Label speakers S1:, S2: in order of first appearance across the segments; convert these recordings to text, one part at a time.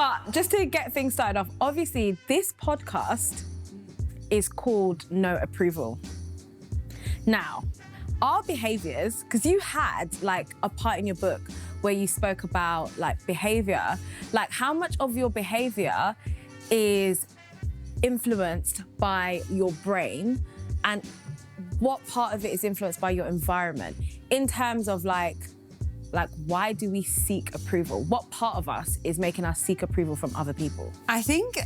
S1: But just to get things started off, obviously this podcast is called No Approval. Now, our behaviours, because you had like a part in your book where you spoke about like behaviour, like how much of your behaviour is influenced by your brain and what part of it is influenced by your environment in terms of like why do we seek approval? What part of us is making us seek approval from other people?
S2: I think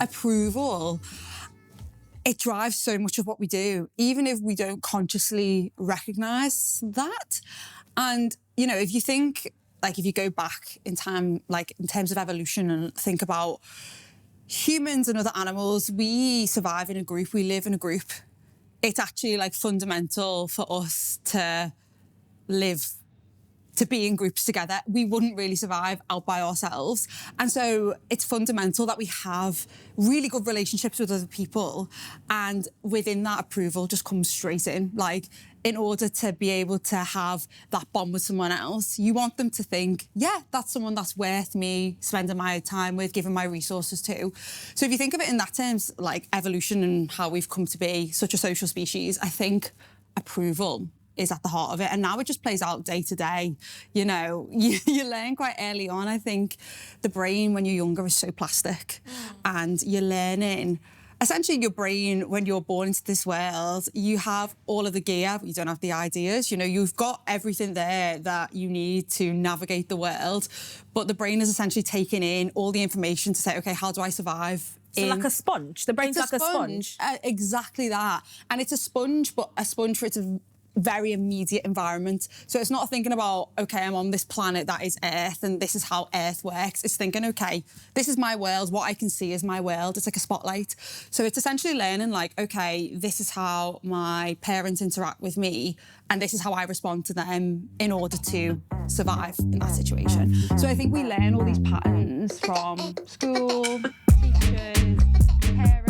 S2: approval, it drives so much of what we do, even if we don't consciously recognise that. And, you know, if you think, like if you go back in time, like in terms of evolution and think about humans and other animals, we survive in a group, we live in a group. It's actually like fundamental for us to live, to be in groups together. We wouldn't really survive out by ourselves. And so it's fundamental that we have really good relationships with other people. And within that, approval just comes straight in. Like, in order to be able to have that bond with someone else, you want them to think, yeah, that's someone that's worth me spending my time with, giving my resources to. So if you think of it in that terms, like evolution and how we've come to be such a social species, I think approval is at the heart of it. And now it just plays out day to day. You know, you learn quite early on. I think the brain when you're younger is so plastic and you're learning. Essentially, your brain, when you're born into this world, you have all of the gear, but you don't have the ideas. You know, you've got everything there that you need to navigate the world, but the brain is essentially taking in all the information to say, OK, how do I survive?
S1: So like a sponge. The brain's like a sponge.
S2: Exactly that. And it's a sponge, but a sponge for its very immediate environment. So it's not thinking about, OK, I'm on this planet that is Earth and this is how Earth works. It's thinking, OK, this is my world. What I can see is my world. It's like a spotlight. So it's essentially learning like, OK, this is how my parents interact with me and this is how I respond to them in order to survive in that situation. So I think we learn all these patterns from school, teachers, parents.